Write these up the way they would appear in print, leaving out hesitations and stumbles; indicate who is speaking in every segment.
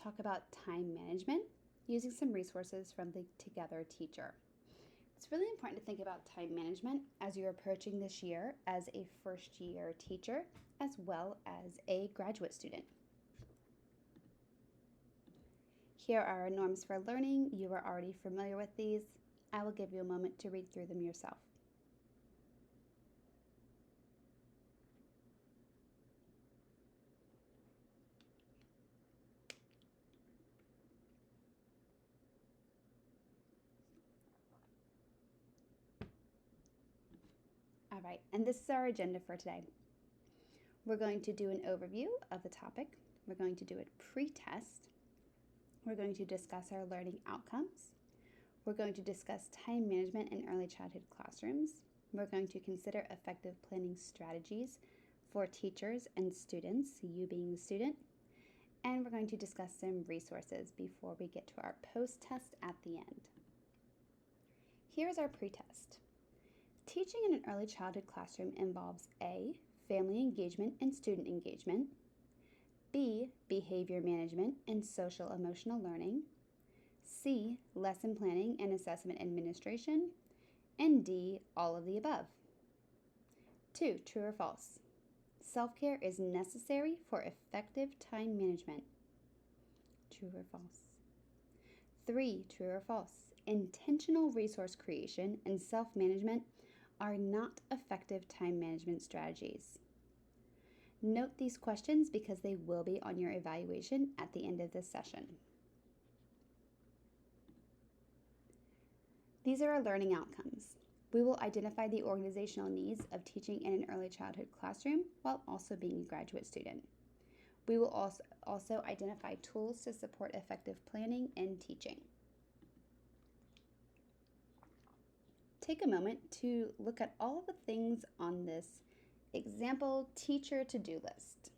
Speaker 1: talk about time management using some resources from the Together Teacher. It's really important to think about time management as you're approaching this year as a first year teacher as well as a graduate student. Here are our norms for learning. You are already familiar with these. I will give you a moment to read through them yourself. All right, and this is our agenda for today. We're going to do an overview of the topic. We're going to do a pre-test. We're going to discuss our learning outcomes. We're going to discuss time management in early childhood classrooms. We're going to consider effective planning strategies for teachers and students, you being the student. And we're going to discuss some resources before we get to our post-test at the end. Here's our pre-test. Teaching in an early childhood classroom involves A, family engagement and student engagement, B, behavior management and social emotional learning, C, lesson planning and assessment administration, and D, all of the above. 2, true or false? Self-care is necessary for effective time management. True or false? 3, true or false? Intentional resource creation and self-management are not effective time management strategies. Note these questions because they will be on your evaluation at the end of this session. These are our learning outcomes. We will identify the organizational needs of teaching in an early childhood classroom while also being a graduate student. We will also identify tools to support effective planning and teaching. Take a moment to look at all the things on this example teacher to-do list.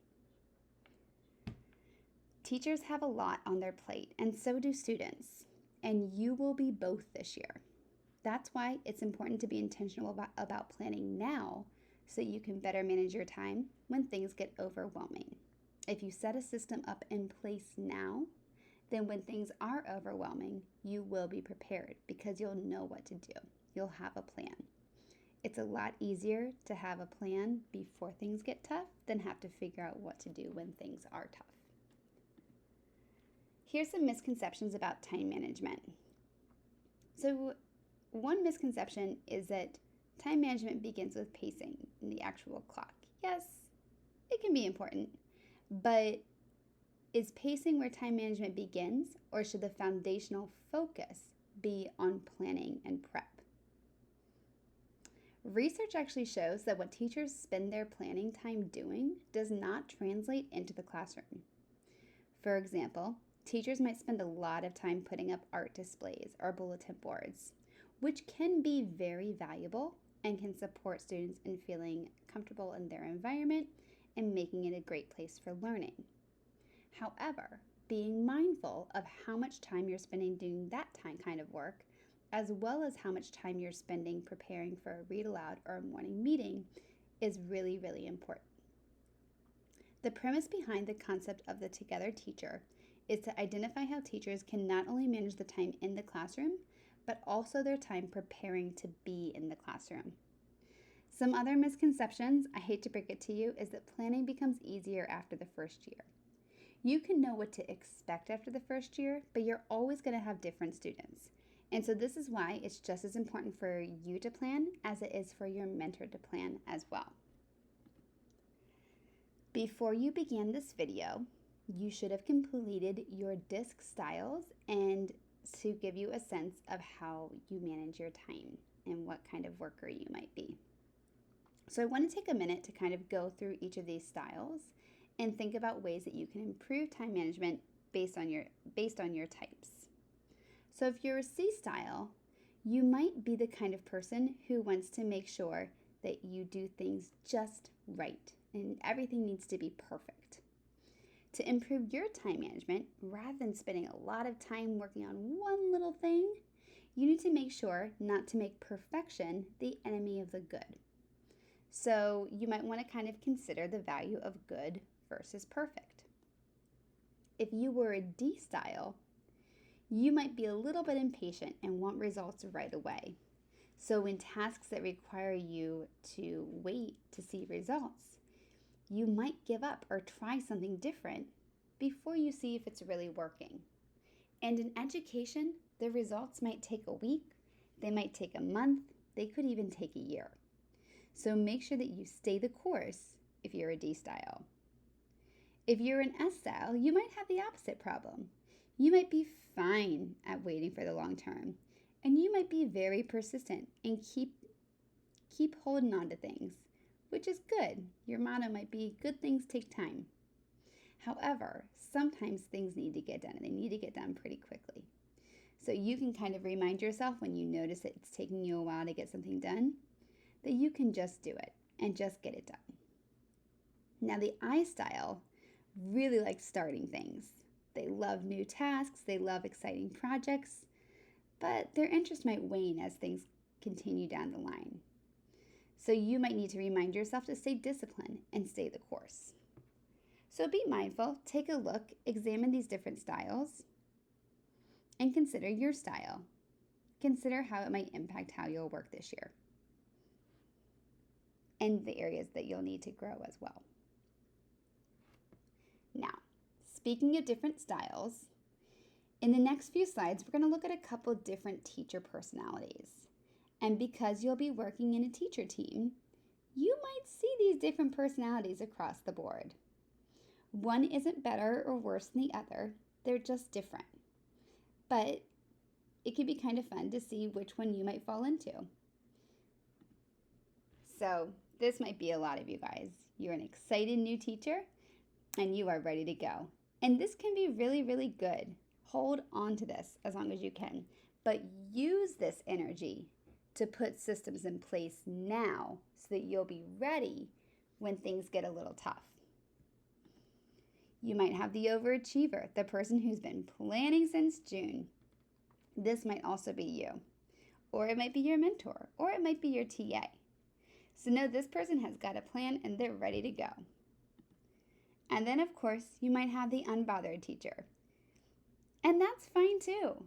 Speaker 1: Teachers have a lot on their plate, and so do students, and you will be both this year. That's why it's important to be intentional about planning now so you can better manage your time when things get overwhelming. If you set a system up in place now, then when things are overwhelming, you will be prepared because you'll know what to do. You'll have a plan. It's a lot easier to have a plan before things get tough than have to figure out what to do when things are tough. Here's some misconceptions about time management. So, one misconception is that time management begins with pacing in the actual clock. Yes, it can be important, but is pacing where time management begins, or should the foundational focus be on planning and prep? Research actually shows that what teachers spend their planning time doing does not translate into the classroom. For example, teachers might spend a lot of time putting up art displays or bulletin boards, which can be very valuable and can support students in feeling comfortable in their environment and making it a great place for learning. However, being mindful of how much time you're spending doing that kind of work, as well as how much time you're spending preparing for a read aloud or a morning meeting, is really, really important. The premise behind the concept of the Together Teacher is to identify how teachers can not only manage the time in the classroom, but also their time preparing to be in the classroom. Some other misconceptions, I hate to break it to you, is that planning becomes easier after the first year. You can know what to expect after the first year, but you're always going to have different students. And so this is why it's just as important for you to plan as it is for your mentor to plan as well. Before you began this video, you should have completed your DISC styles and to give you a sense of how you manage your time and what kind of worker you might be. So I want to take a minute to kind of go through each of these styles and think about ways that you can improve time management based on your types. So if you're a C style, you might be the kind of person who wants to make sure that you do things just right and everything needs to be perfect. To improve your time management, rather than spending a lot of time working on one little thing, you need to make sure not to make perfection the enemy of the good. So you might want to kind of consider the value of good versus perfect. if you were a D style, you might be a little bit impatient and want results right away. So in tasks that require you to wait to see results, you might give up or try something different before you see if it's really working. And in education, the results might take a week, they might take a month, they could even take a year. So make sure that you stay the course if you're a D style. If you're an S style, you might have the opposite problem. You might be fine at waiting for the long term, and you might be very persistent and keep holding on to things, which is good. Your motto might be, good things take time. However, sometimes things need to get done, and they need to get done pretty quickly. So you can kind of remind yourself when you notice that it's taking you a while to get something done, that you can just do it and just get it done. Now, the I style really likes starting things. They love new tasks, they love exciting projects, but their interest might wane as things continue down the line. So you might need to remind yourself to stay disciplined and stay the course. So be mindful, take a look, examine these different styles, and consider your style. Consider how it might impact how you'll work this year and the areas that you'll need to grow as well. Now, speaking of different styles, in the next few slides, we're going to look at a couple different teacher personalities. And because you'll be working in a teacher team, you might see these different personalities across the board. One isn't better or worse than the other, they're just different. But it can be kind of fun to see which one you might fall into. So this might be a lot of you guys. You're an excited new teacher and you are ready to go. And this can be really, really good. Hold on to this as long as you can, but use this energy to put systems in place now so that you'll be ready when things get a little tough. You might have the overachiever, the person who's been planning since June. This might also be you, or it might be your mentor, or it might be your TA. So know this person has got a plan and they're ready to go. And then, of course, you might have the unbothered teacher. And that's fine too.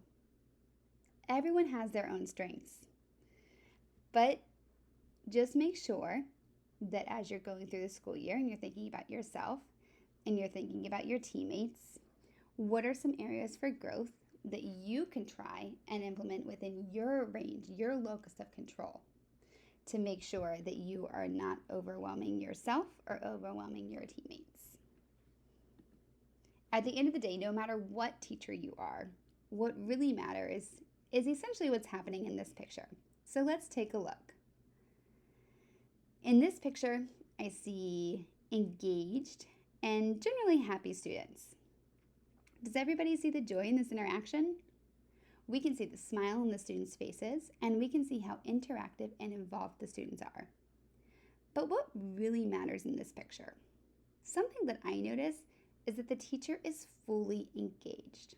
Speaker 1: Everyone has their own strengths. But just make sure that as you're going through the school year and you're thinking about yourself and you're thinking about your teammates, what are some areas for growth that you can try and implement within your range, your locus of control, to make sure that you are not overwhelming yourself or overwhelming your teammates. At the end of the day, no matter what teacher you are, what really matters is essentially what's happening in this picture. So let's take a look. In this picture, I see engaged and generally happy students. Does everybody see the joy in this interaction? We can see the smile on the students' faces, and we can see how interactive and involved the students are. But what really matters in this picture? Something that I notice is that the teacher is fully engaged.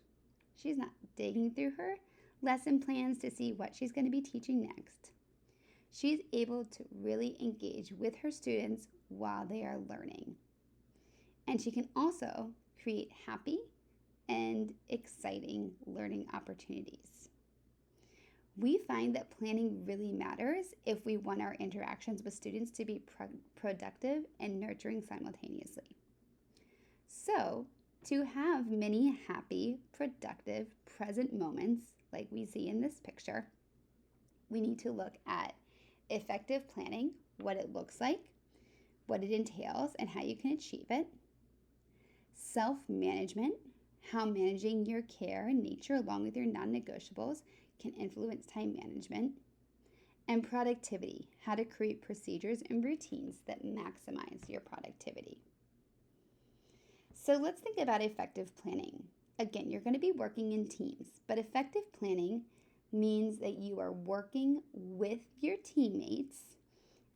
Speaker 1: She's not digging through her lesson plans to see what she's going to be teaching next. She's able to really engage with her students while they are learning. And she can also create happy and exciting learning opportunities. We find that planning really matters if we want our interactions with students to be productive and nurturing simultaneously. So, to have many happy, productive, present moments like we see in this picture, we need to look at effective planning, what it looks like, what it entails, and how you can achieve it. Self-management, how managing your care and nature along with your non-negotiables can influence time management. And productivity, how to create procedures and routines that maximize your productivity. So let's think about effective planning. Again, you're going to be working in teams, but effective planning means that you are working with your teammates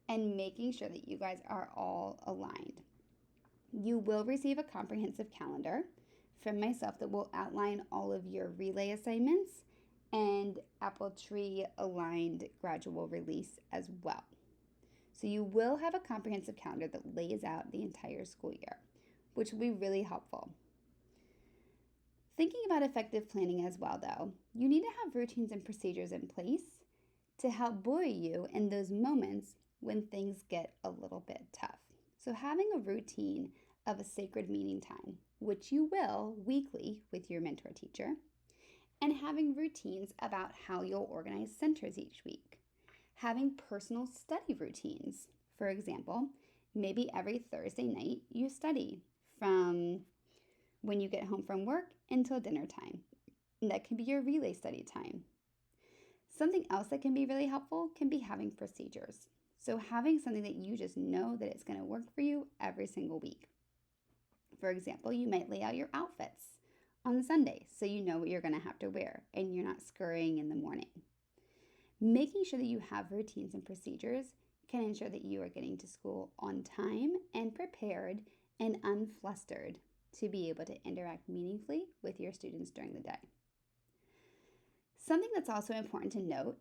Speaker 1: and making sure that you guys are all aligned. You will receive a comprehensive calendar from myself that will outline all of your relay assignments and Apple Tree aligned gradual release as well. So you will have a comprehensive calendar that lays out the entire school year, which will be really helpful. Thinking about effective planning as well, though, you need to have routines and procedures in place to help buoy you in those moments when things get a little bit tough. So, having a routine of a sacred meeting time, which you will weekly with your mentor teacher, and having routines about how you'll organize centers each week. Having personal study routines. For example, maybe every Thursday night you study from when you get home from work until dinner time. That can be your relay study time. Something else that can be really helpful can be having procedures. So having something that you just know that it's going to work for you every single week. For example, you might lay out your outfits on Sunday so you know what you're going to have to wear and you're not scurrying in the morning. Making sure that you have routines and procedures can ensure that you are getting to school on time and prepared and unflustered to be able to interact meaningfully with your students during the day. Something that's also important to note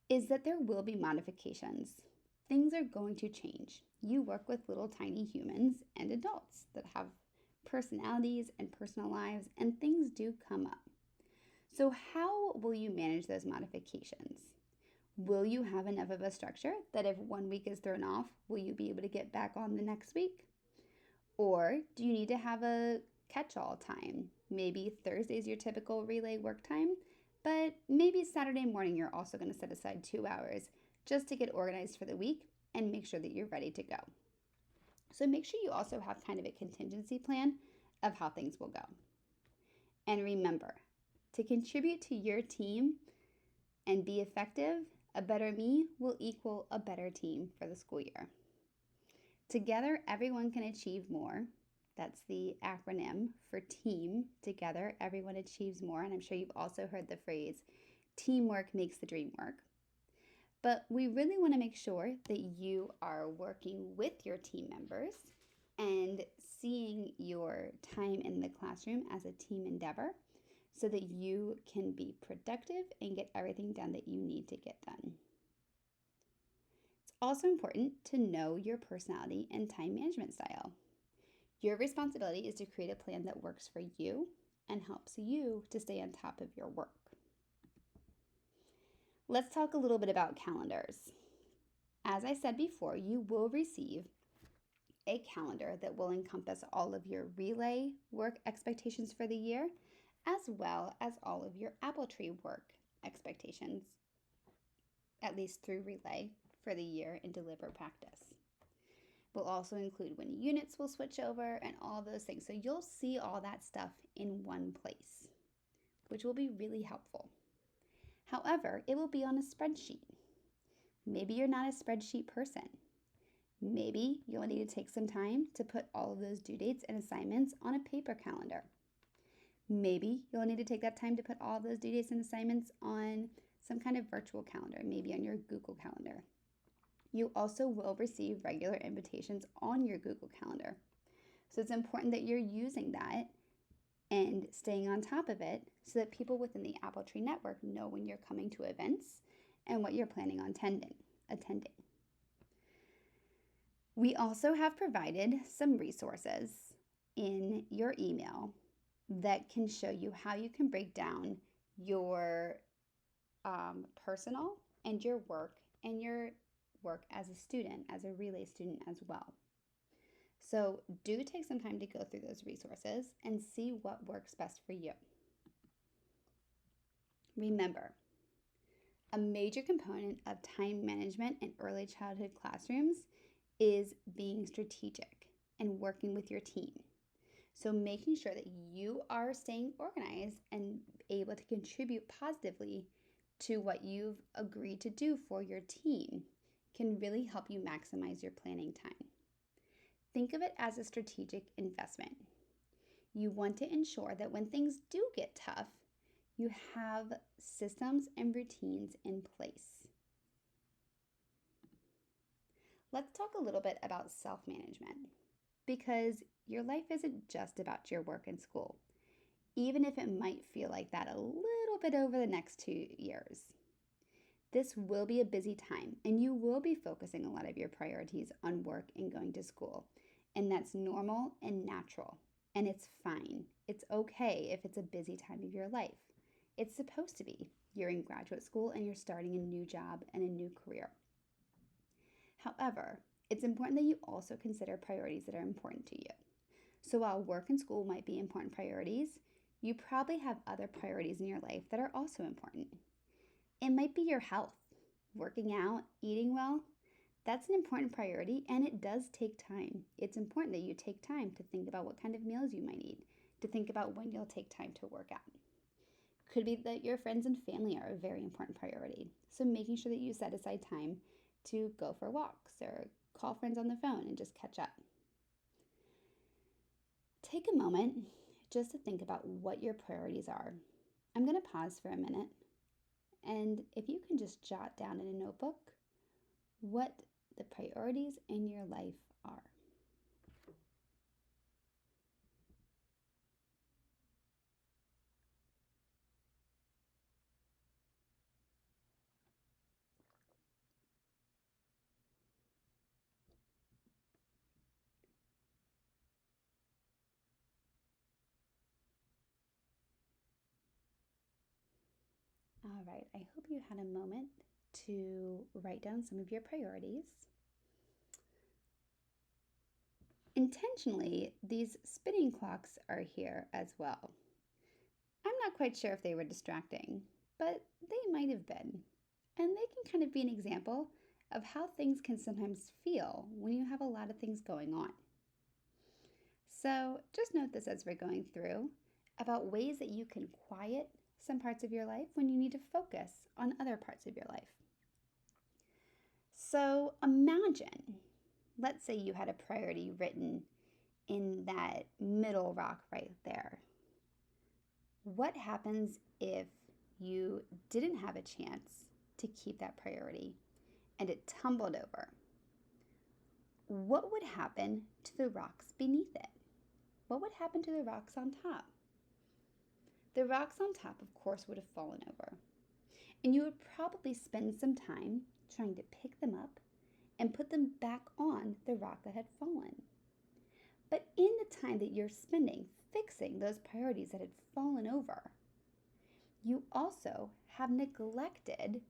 Speaker 1: is that there will be modifications. Things are going to change. You work with little tiny humans and adults that have personalities and personal lives, and things do come up. So how will you manage those modifications? Will you have enough of a structure that if 1 week is thrown off, will you be able to get back on the next week? Or do you need to have a catch-all time? Maybe Thursday is your typical relay work time, but maybe Saturday morning you're also going to set aside 2 hours just to get organized for the week and make sure that you're ready to go. So make sure you also have kind of a contingency plan of how things will go. And remember, to contribute to your team and be effective, a better me will equal a better team for the school year. Together, everyone can achieve more. That's the acronym for TEAM. Together, everyone achieves more. And I'm sure you've also heard the phrase, teamwork makes the dream work. But we really want to make sure that you are working with your team members and seeing your time in the classroom as a team endeavor so that you can be productive and get everything done that you need to get done. It's also important to know your personality and time management style. Your responsibility is to create a plan that works for you and helps you to stay on top of your work. Let's talk a little bit about calendars. As I said before, you will receive a calendar that will encompass all of your relay work expectations for the year, as well as all of your Apple Tree work expectations, at least through relay for the year in deliver practice. We'll also include when units will switch over and all those things. So you'll see all that stuff in one place, which will be really helpful. However, it will be on a spreadsheet. Maybe you're not a spreadsheet person. Maybe you'll need to take some time to put all of those due dates and assignments on a paper calendar. Maybe you'll need to take that time to put all of those due dates and assignments on some kind of virtual calendar, maybe on your Google Calendar. You also will receive regular invitations on your Google Calendar. So it's important that you're using that and staying on top of it so that people within the Apple Tree network know when you're coming to events and what you're planning on attending. We also have provided some resources in your email that can show you how you can break down your personal and your work as a student, as a relay student as well. So do take some time to go through those resources and see what works best for you. Remember, a major component of time management in early childhood classrooms is being strategic and working with your team. So making sure that you are staying organized and able to contribute positively to what you've agreed to do for your team can really help you maximize your planning time. Think of it as a strategic investment. You want to ensure that when things do get tough, you have systems and routines in place. Let's talk a little bit about self-management, because your life isn't just about your work and school, even if it might feel like that a little bit over the next 2 years. This will be a busy time, and you will be focusing a lot of your priorities on work and going to school, and that's normal and natural, And it's fine. It's okay if it's a busy time of your life. It's supposed to be. You're in graduate school and you're starting a new job and a new career. However, it's important that you also consider priorities that are important to you. So while work and school might be important priorities, you probably have other priorities in your life that are also important. It might be your health, working out, eating well. That's an important priority and it does take time. It's important that you take time to think about what kind of meals you might eat, to think about when you'll take time to work out. Could be that your friends and family are a very important priority. So making sure that you set aside time to go for walks or call friends on the phone and just catch up. Take a moment just to think about what your priorities are. I'm going to pause for a minute, and if you can just jot down in a notebook what the priorities in your life are. All right, I hope you had a moment to write down some of your priorities. Intentionally, these spinning clocks are here as well. I'm not quite sure if they were distracting, but they might have been. And they can kind of be an example of how things can sometimes feel when you have a lot of things going on. So just note this as we're going through about ways that you can quiet some parts of your life when you need to focus on other parts of your life. So imagine, let's say you had a priority written in that middle rock right there. What happens if you didn't have a chance to keep that priority and it tumbled over? What would happen to the rocks beneath it? What would happen to the rocks on top? The rocks on top, of course, would have fallen over. And you would probably spend some time trying to pick them up and put them back on the rock that had fallen. But in the time that you're spending fixing those priorities that had fallen over, you also have neglected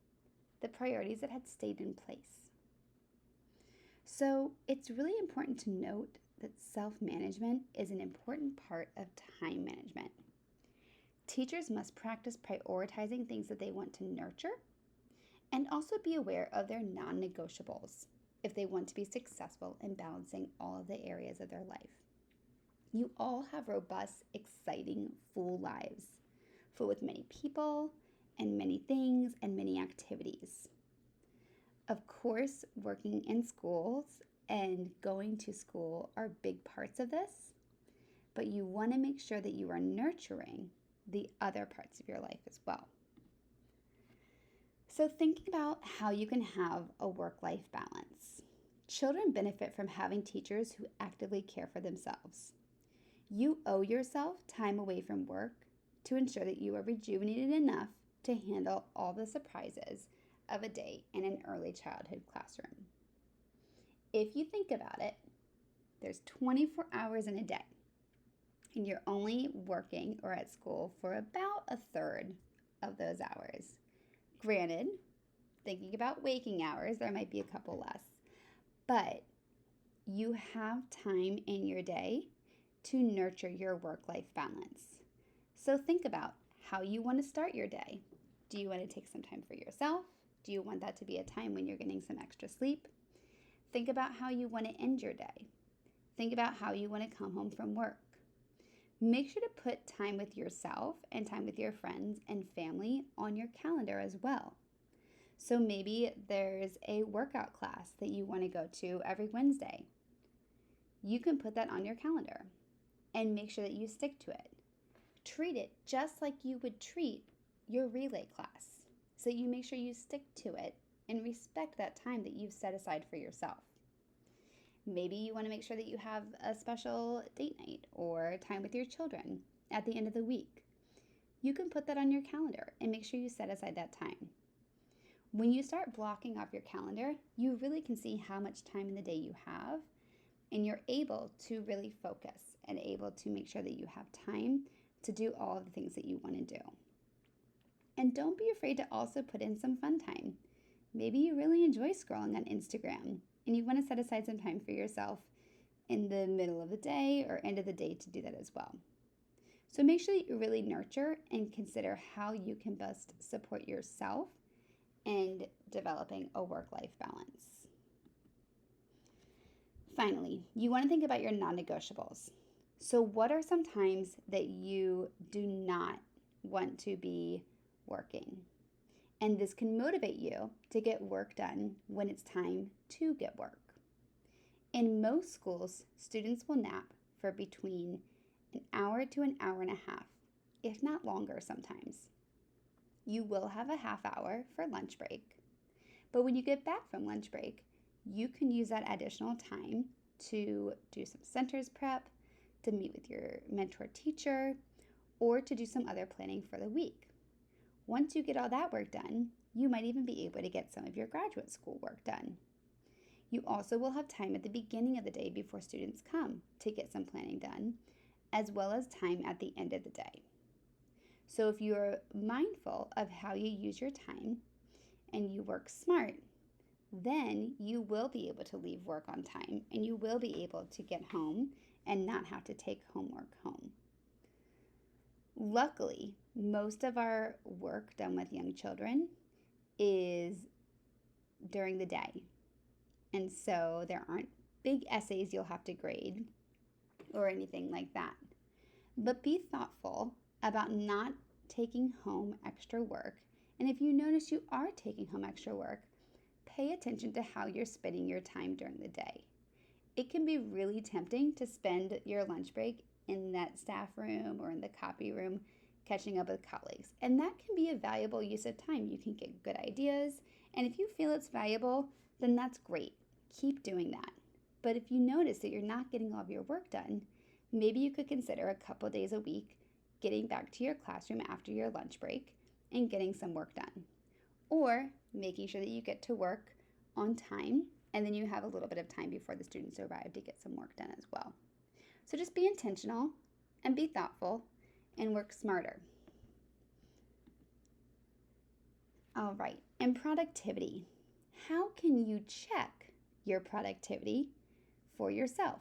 Speaker 1: the priorities that had stayed in place. So it's really important to note that self-management is an important part of time management. Teachers must practice prioritizing things that they want to nurture and also be aware of their non-negotiables if they want to be successful in balancing all of the areas of their life. You all have robust, exciting, full lives, full with many people and many things and many activities. Of course, working in schools and going to school are big parts of this, but you want to make sure that you are nurturing the other parts of your life as well. So thinking about how you can have a work-life balance. Children benefit from having teachers who actively care for themselves. You owe yourself time away from work to ensure that you are rejuvenated enough to handle all the surprises of a day in an early childhood classroom. If you think about it, there's 24 hours in a day, and you're only working or at school for about a third of those hours. Granted, thinking about waking hours, there might be a couple less, but you have time in your day to nurture your work-life balance. So think about how you want to start your day. Do you want to take some time for yourself? Do you want that to be a time when you're getting some extra sleep? Think about how you want to end your day. Think about how you want to come home from work. Make sure to put time with yourself and time with your friends and family on your calendar as well. So maybe there's a workout class that you want to go to every Wednesday. You can put that on your calendar and make sure that you stick to it. Treat it just like you would treat your relay class, so you make sure you stick to it and respect that time that you've set aside for yourself. Maybe you want to make sure that you have a special date night or time with your children at the end of the week. You can put that on your calendar and make sure you set aside that time. When you start blocking off your calendar, you really can see how much time in the day you have, and you're able to really focus and able to make sure that you have time to do all of the things that you want to do. And don't be afraid to also put in some fun time. Maybe you really enjoy scrolling on Instagram and you want to set aside some time for yourself in the middle of the day or end of the day to do that as well. So make sure that you really nurture and consider how you can best support yourself and developing a work-life balance. Finally, you want to think about your non-negotiables. So what are some times that you do not want to be working? And this can motivate you to get work done when it's time to get work. In most schools, students will nap for between an hour to an hour and a half, if not longer sometimes. You will have a half hour for lunch break, but when you get back from lunch break, you can use that additional time to do some centers prep, to meet with your mentor teacher, or to do some other planning for the week. Once you get all that work done, you might even be able to get some of your graduate school work done. You also will have time at the beginning of the day before students come to get some planning done, as well as time at the end of the day. So if you're mindful of how you use your time and you work smart, then you will be able to leave work on time and you will be able to get home and not have to take homework home. Luckily, most of our work done with young children is during the day. And so there aren't big essays you'll have to grade or anything like that. But be thoughtful about not taking home extra work. And if you notice you are taking home extra work, pay attention to how you're spending your time during the day. It can be really tempting to spend your lunch break in that staff room or in the copy room catching up with colleagues. And that can be a valuable use of time. You can get good ideas. And if you feel it's valuable, then that's great. Keep doing that. But if you notice that you're not getting all of your work done, maybe you could consider a couple days a week getting back to your classroom after your lunch break and getting some work done. Or making sure that you get to work on time and then you have a little bit of time before the students arrive to get some work done as well. So just be intentional and be thoughtful and work smarter. All right, and productivity. How can you check your productivity for yourself?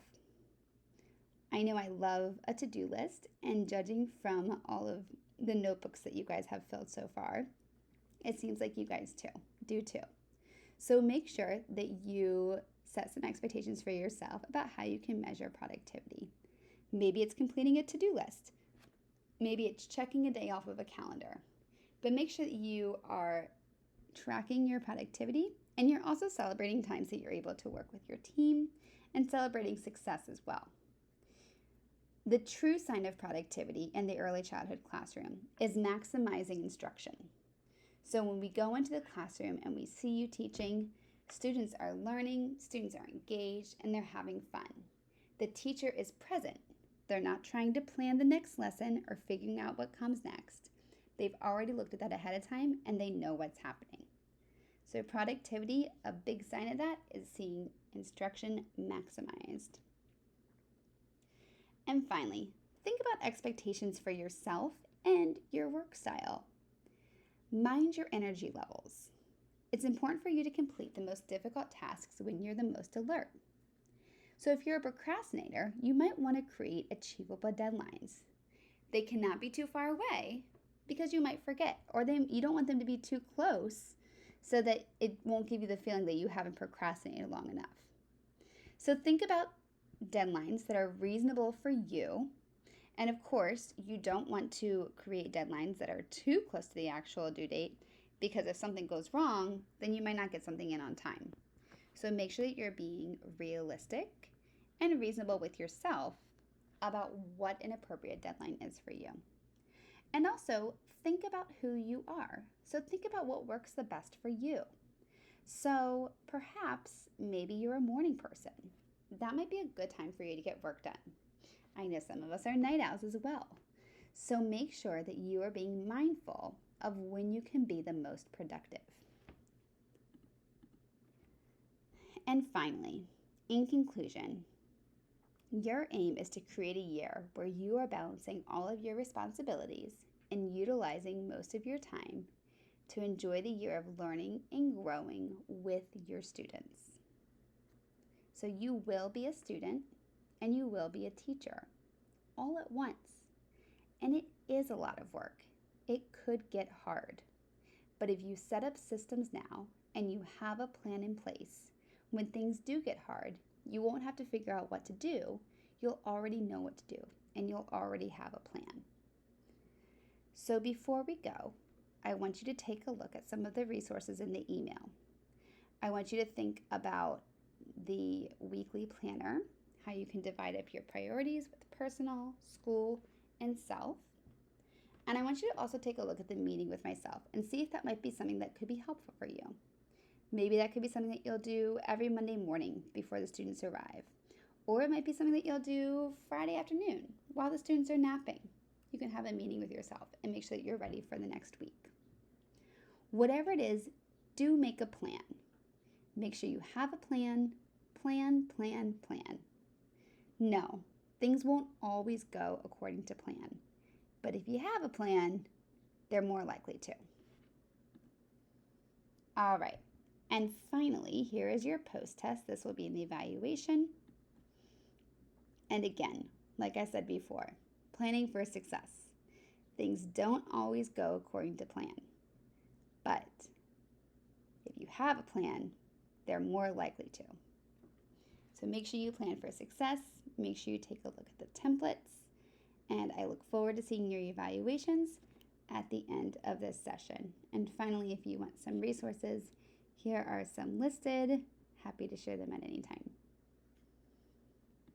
Speaker 1: I know I love a to-do list, and judging from all of the notebooks that you guys have filled so far, it seems like you guys do too. So make sure that you set some expectations for yourself about how you can measure productivity. Maybe it's completing a to-do list. Maybe it's checking a day off of a calendar. But make sure that you are tracking your productivity and you're also celebrating times that you're able to work with your team and celebrating success as well. The true sign of productivity in the early childhood classroom is maximizing instruction. So when we go into the classroom and we see you teaching, students are learning, students are engaged, and they're having fun. The teacher is present. They're not trying to plan the next lesson or figuring out what comes next. They've already looked at that ahead of time and they know what's happening. So productivity, a big sign of that is seeing instruction maximized. And finally, think about expectations for yourself and your work style. Mind your energy levels. It's important for you to complete the most difficult tasks when you're the most alert. So if you're a procrastinator, you might want to create achievable deadlines. They cannot be too far away because you might forget, or you don't want them to be too close so that it won't give you the feeling that you haven't procrastinated long enough. So think about deadlines that are reasonable for you. And of course, you don't want to create deadlines that are too close to the actual due date, because if something goes wrong, then you might not get something in on time. So make sure that you're being realistic and reasonable with yourself about what an appropriate deadline is for you. And also think about who you are. So think about what works the best for you. So perhaps maybe you're a morning person. That might be a good time for you to get work done. I know some of us are night owls as well. So make sure that you are being mindful of when you can be the most productive. And finally, in conclusion, Your aim is to create a year where you are balancing all of your responsibilities and utilizing most of your time to enjoy the year of learning and growing with your students. So you will be a student and you will be a teacher all at once. And it is a lot of work. It could get hard. But if you set up systems now and you have a plan in place, when things do get hard, you won't have to figure out what to do. You'll already know what to do and you'll already have a plan. So before we go, I want you to take a look at some of the resources in the email. I want you to think about the weekly planner, how you can divide up your priorities with personal, school, and self. And I want you to also take a look at the meeting with myself and see if that might be something that could be helpful for you. Maybe that could be something that you'll do every Monday morning before the students arrive. Or it might be something that you'll do Friday afternoon while the students are napping. You can have a meeting with yourself and make sure that you're ready for the next week. Whatever it is, do make a plan. Make sure you have a plan. Plan. No, things won't always go according to plan. But if you have a plan, they're more likely to. All right. And finally, here is your post-test. This will be in the evaluation. And again, like I said before, planning for success. Things don't always go according to plan. But if you have a plan, they're more likely to. So make sure you plan for success. Make sure you take a look at the templates. And I look forward to seeing your evaluations at the end of this session. And finally, if you want some resources, here are some listed. Happy to share them at any time.